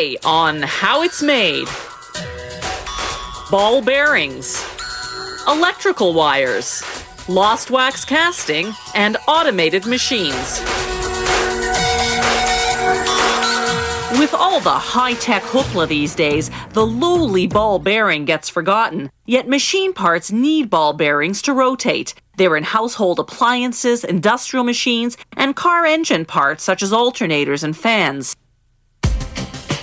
Today on How It's Made. Ball bearings, electrical wires, lost wax casting, and automated machines. With all the high-tech hoopla these days, the lowly ball bearing gets forgotten. Yet machine parts need ball bearings to rotate. They're in household appliances, industrial machines, and car engine parts such as alternators and fans.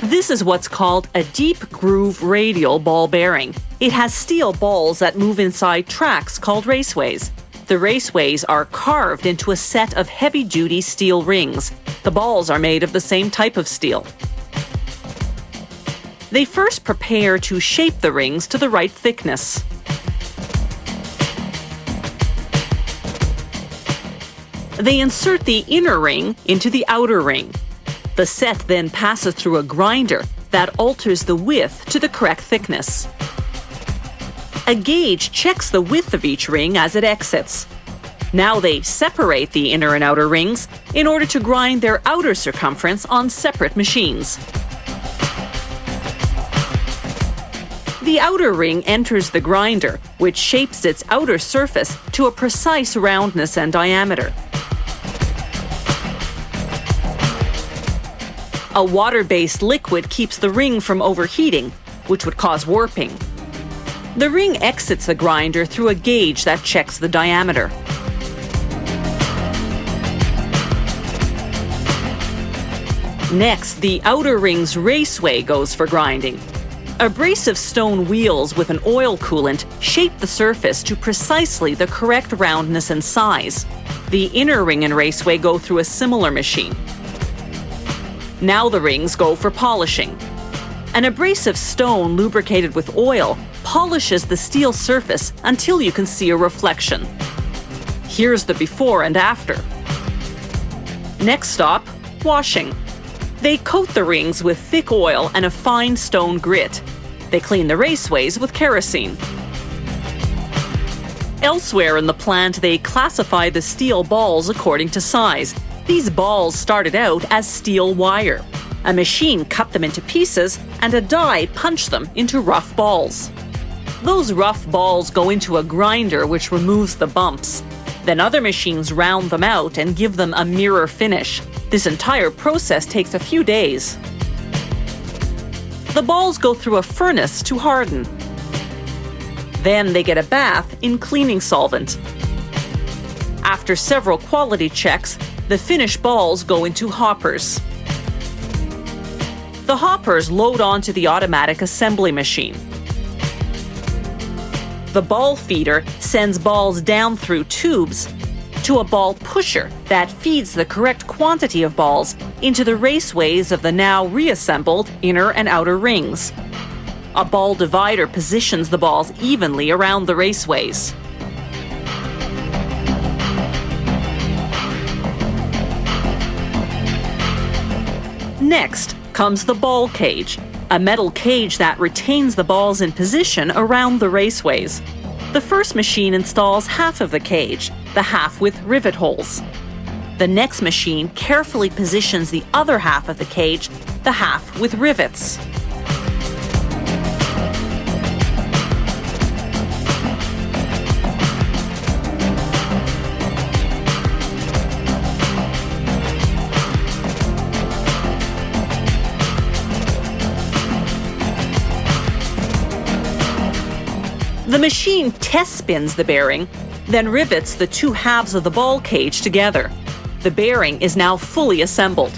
This is what's called a deep groove radial ball bearing. It has steel balls that move inside tracks called raceways. The raceways are carved into a set of heavy-duty steel rings. The balls are made of the same type of steel. They first prepare to shape the rings to the right thickness. They insert the inner ring into the outer ring. The set then passes through a grinder that alters the width to the correct thickness. A gauge checks the width of each ring as it exits. Now they separate the inner and outer rings in order to grind their outer circumference on separate machines. The outer ring enters the grinder, which shapes its outer surface to a precise roundness and diameter. A water-based liquid keeps the ring from overheating, which would cause warping. The ring exits the grinder through a gauge that checks the diameter. Next, the outer ring's raceway goes for grinding. Abrasive stone wheels with an oil coolant shape the surface to precisely the correct roundness and size. The inner ring and raceway go through a similar machine. Now the rings go for polishing. An abrasive stone lubricated with oil polishes the steel surface until you can see a reflection. Here's the before and after. Next stop, washing. They coat the rings with thick oil and a fine stone grit. They clean the raceways with kerosene. Elsewhere in the plant, they classify the steel balls according to size. These balls started out as steel wire. A machine cut them into pieces, and a die punched them into rough balls. Those rough balls go into a grinder which removes the bumps. Then other machines round them out and give them a mirror finish. This entire process takes a few days. The balls go through a furnace to harden. Then they get a bath in cleaning solvent. After several quality checks, the finished balls go into hoppers. The hoppers load onto the automatic assembly machine. The ball feeder sends balls down through tubes to a ball pusher that feeds the correct quantity of balls into the raceways of the now reassembled inner and outer rings. A ball divider positions the balls evenly around the raceways. Next comes the ball cage, a metal cage that retains the balls in position around the raceways. The first machine installs half of the cage, the half with rivet holes. The next machine carefully positions the other half of the cage, the half with rivets. The machine test spins the bearing, then rivets the two halves of the ball cage together. The bearing is now fully assembled.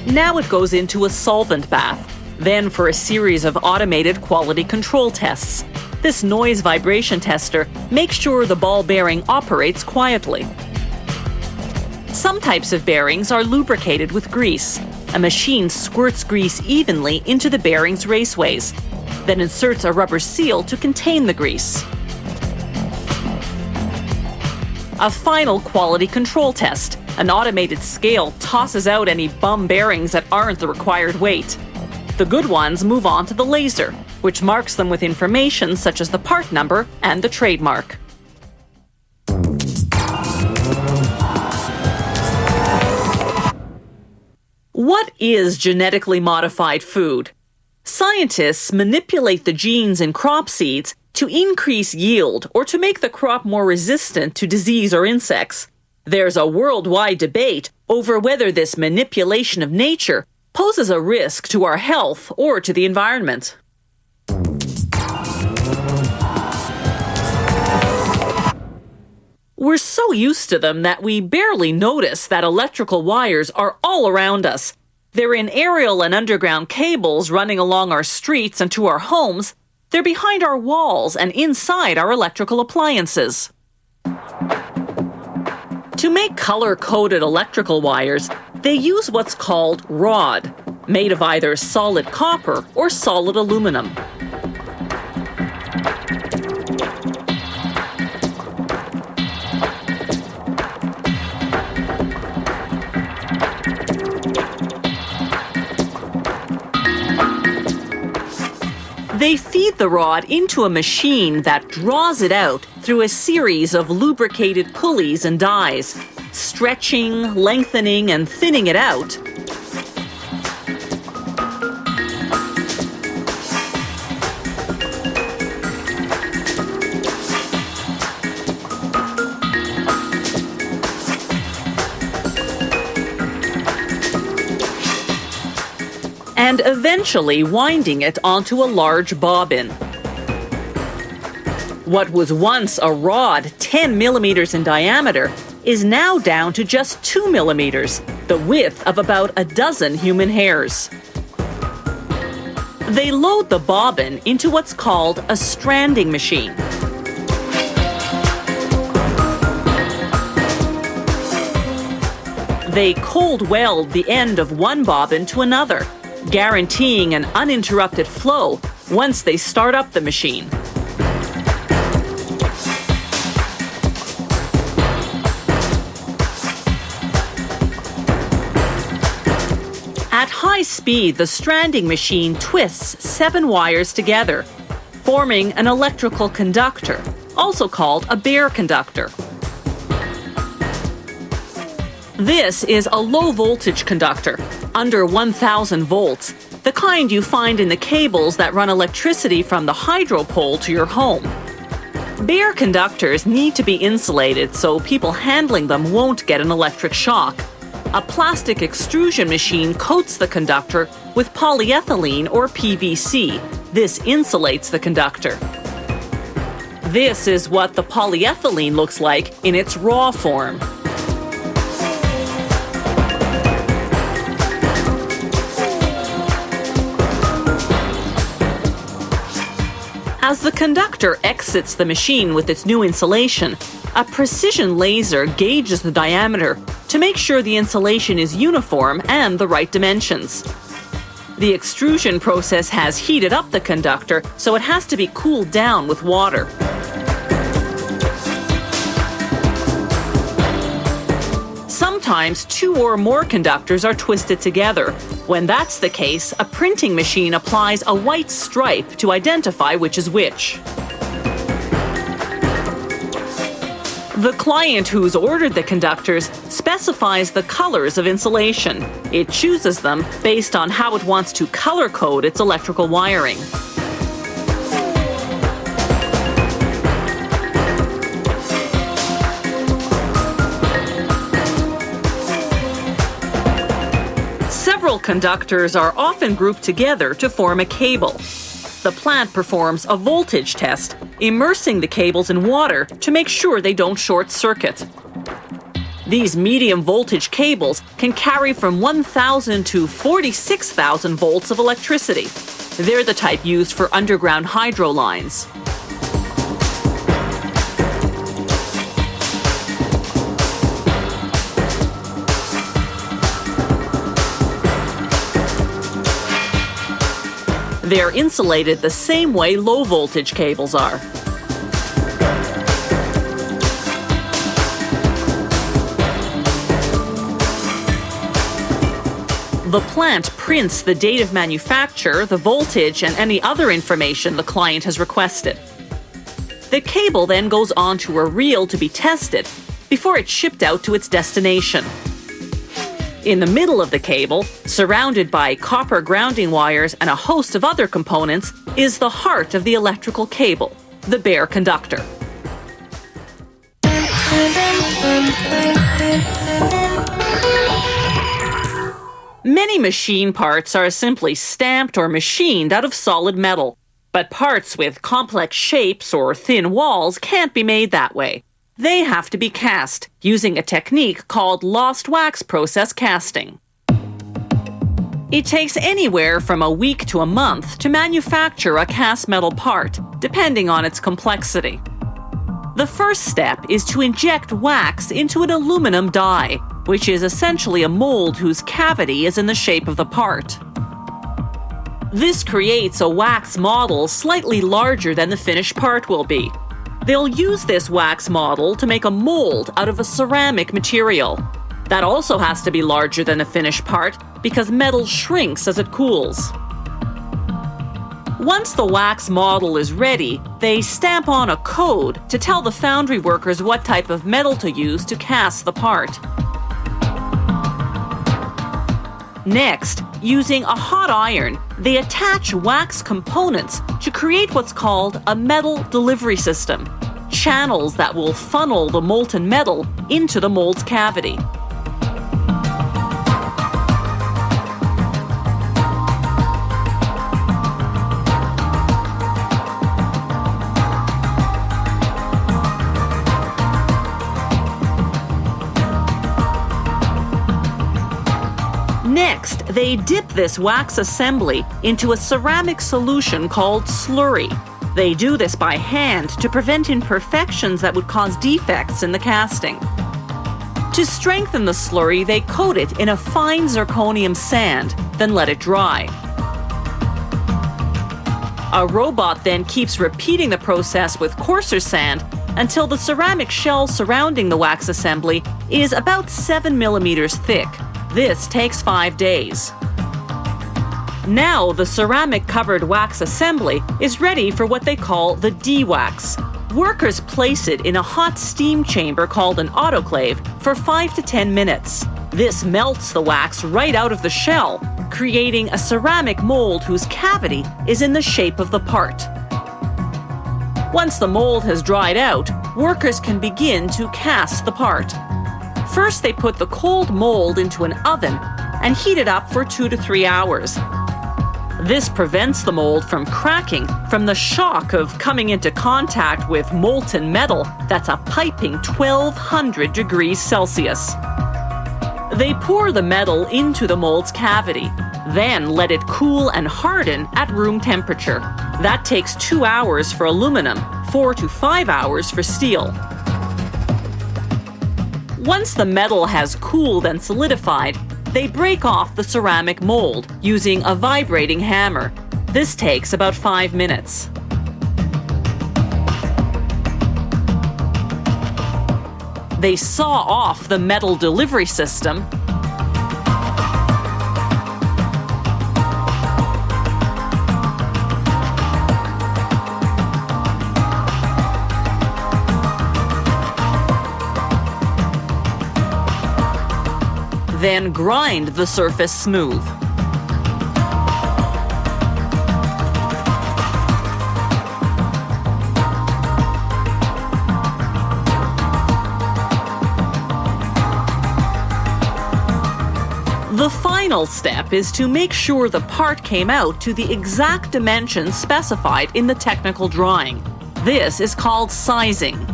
Now it goes into a solvent bath, then for a series of automated quality control tests. This noise vibration tester makes sure the ball bearing operates quietly. Some types of bearings are lubricated with grease. A machine squirts grease evenly into the bearing's raceways, then inserts a rubber seal to contain the grease. A final quality control test. An automated scale tosses out any bum bearings that aren't the required weight. The good ones move on to the laser, which marks them with information such as the part number and the trademark. What is genetically modified food? Scientists manipulate the genes in crop seeds to increase yield or to make the crop more resistant to disease or insects. There's a worldwide debate over whether this manipulation of nature poses a risk to our health or to the environment. We're so used to them that we barely notice that electrical wires are all around us. They're in aerial and underground cables running along our streets and to our homes. They're behind our walls and inside our electrical appliances. To make color-coded electrical wires, they use what's called rod, made of either solid copper or solid aluminum. They feed the rod into a machine that draws it out through a series of lubricated pulleys and dies, stretching, lengthening, and thinning it out. And eventually winding it onto a large bobbin. What was once a rod 10 millimeters in diameter is now down to just 2 millimeters, the width of about a dozen human hairs. They load the bobbin into what's called a stranding machine. They cold weld the end of one bobbin to another, guaranteeing an uninterrupted flow once they start up the machine. At high speed, the stranding machine twists 7 wires together, forming an electrical conductor, also called a bare conductor. This is a low-voltage conductor, under 1,000 volts, the kind you find in the cables that run electricity from the hydro pole to your home. Bare conductors need to be insulated so people handling them won't get an electric shock. A plastic extrusion machine coats the conductor with polyethylene or PVC. This insulates the conductor. This is what the polyethylene looks like in its raw form. As the conductor exits the machine with its new insulation, a precision laser gauges the diameter to make sure the insulation is uniform and the right dimensions. The extrusion process has heated up the conductor, so it has to be cooled down with water. Sometimes 2 or more conductors are twisted together. When that's the case, a printing machine applies a white stripe to identify which is which. The client who's ordered the conductors specifies the colors of insulation. It chooses them based on how it wants to color code its electrical wiring. Several conductors are often grouped together to form a cable. The plant performs a voltage test, immersing the cables in water to make sure they don't short circuit. These medium voltage cables can carry from 1,000 to 46,000 volts of electricity. They're the type used for underground hydro lines. They're insulated the same way low-voltage cables are. The plant prints the date of manufacture, the voltage, and any other information the client has requested. The cable then goes onto a reel to be tested before it's shipped out to its destination. In the middle of the cable, surrounded by copper grounding wires and a host of other components, is the heart of the electrical cable, the bare conductor. Many machine parts are simply stamped or machined out of solid metal, but parts with complex shapes or thin walls can't be made that way. They have to be cast using a technique called lost wax process casting. It takes anywhere from a week to a month to manufacture a cast metal part, depending on its complexity. The first step is to inject wax into an aluminum die, which is essentially a mold whose cavity is in the shape of the part. This creates a wax model slightly larger than the finished part will be. They'll use this wax model to make a mold out of a ceramic material. That also has to be larger than the finished part because metal shrinks as it cools. Once the wax model is ready, they stamp on a code to tell the foundry workers what type of metal to use to cast the part. Next, using a hot iron, they attach wax components to create what's called a metal delivery system, channels that will funnel the molten metal into the mold's cavity. Next, they dip this wax assembly into a ceramic solution called slurry. They do this by hand to prevent imperfections that would cause defects in the casting. To strengthen the slurry, they coat it in a fine zirconium sand, then let it dry. A robot then keeps repeating the process with coarser sand until the ceramic shell surrounding the wax assembly is about 7 millimeters thick. This takes 5 days. Now the ceramic-covered wax assembly is ready for what they call the de-wax. Workers place it in a hot steam chamber called an autoclave for 5 to 10 minutes. This melts the wax right out of the shell, creating a ceramic mold whose cavity is in the shape of the part. Once the mold has dried out, workers can begin to cast the part. First, they put the cold mold into an oven and heat it up for 2 to 3 hours. This prevents the mold from cracking from the shock of coming into contact with molten metal that's a piping 1200 degrees Celsius. They pour the metal into the mold's cavity, then let it cool and harden at room temperature. That takes 2 hours for aluminum, 4 to 5 hours for steel. Once the metal has cooled and solidified, they break off the ceramic mold using a vibrating hammer. This takes about 5 minutes. They saw off the metal delivery system, then grind the surface smooth. The final step is to make sure the part came out to the exact dimensions specified in the technical drawing. This is called sizing.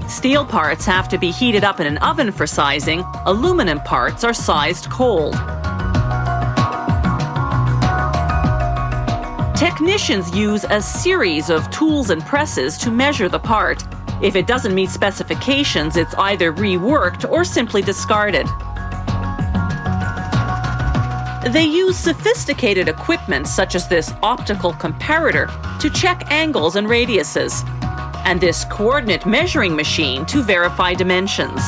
Steel parts have to be heated up in an oven for sizing. Aluminum parts are sized cold. Technicians use a series of tools and presses to measure the part. If it doesn't meet specifications, it's either reworked or simply discarded. They use sophisticated equipment such as this optical comparator to check angles and radiuses, and this coordinate measuring machine to verify dimensions.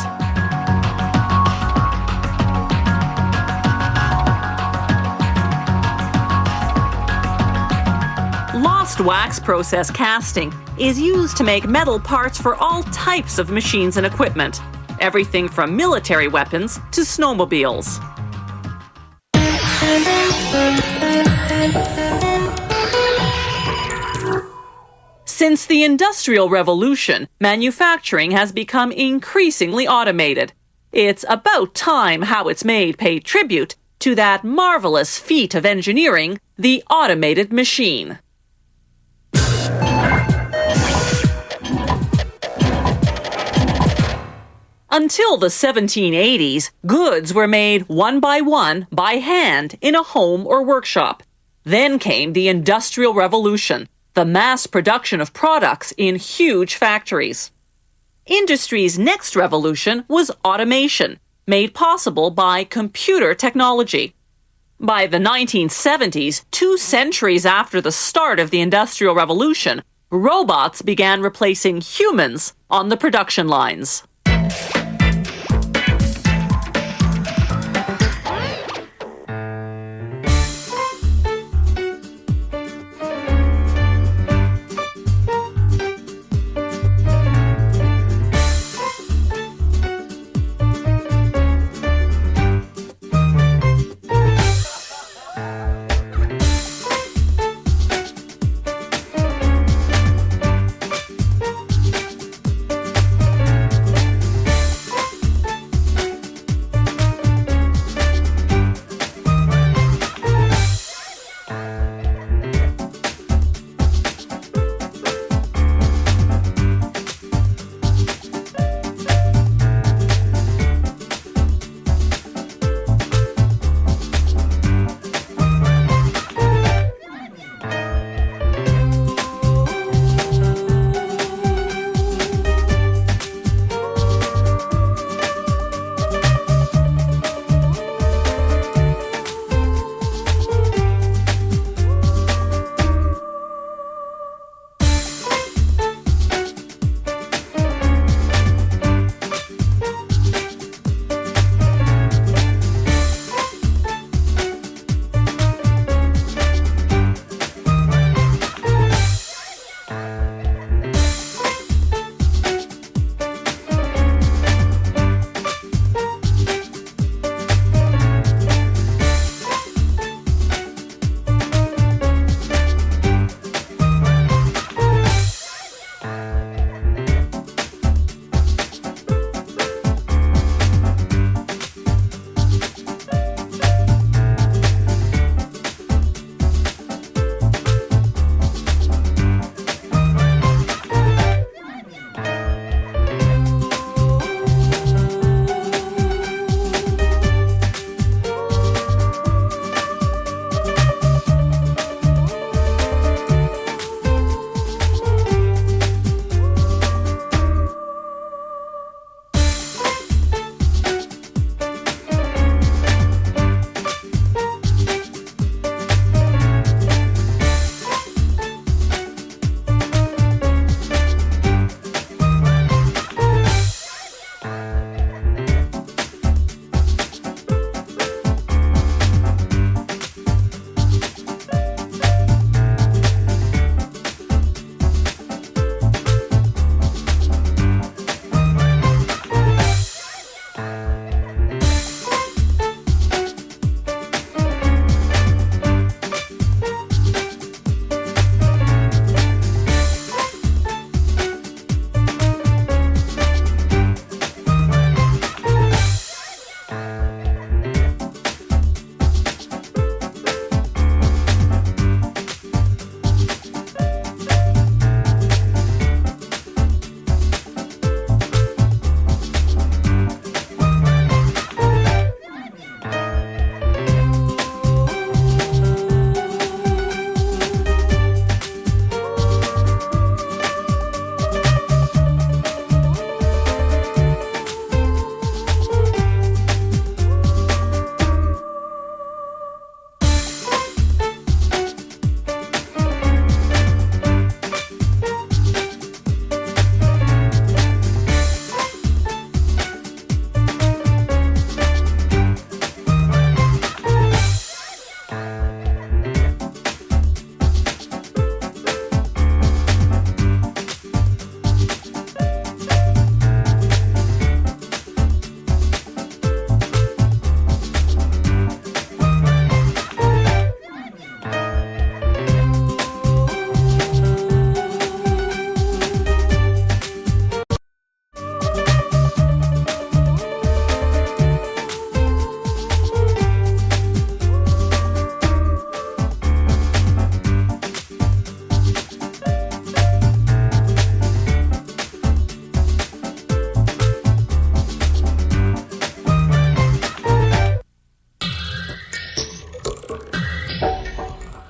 Lost wax process casting is used to make metal parts for all types of machines and equipment, everything from military weapons to snowmobiles. Since the Industrial Revolution, manufacturing has become increasingly automated. It's about time How It's Made paid tribute to that marvelous feat of engineering, the automated machine. Until the 1780s, goods were made one by hand in a home or workshop. Then came the Industrial Revolution, the mass production of products in huge factories. Industry's next revolution was automation, made possible by computer technology. By the 1970s, 2 centuries after the start of the Industrial Revolution, robots began replacing humans on the production lines.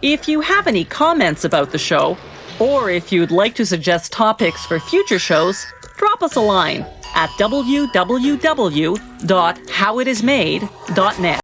If you have any comments about the show, or if you'd like to suggest topics for future shows, drop us a line at www.howitismade.net.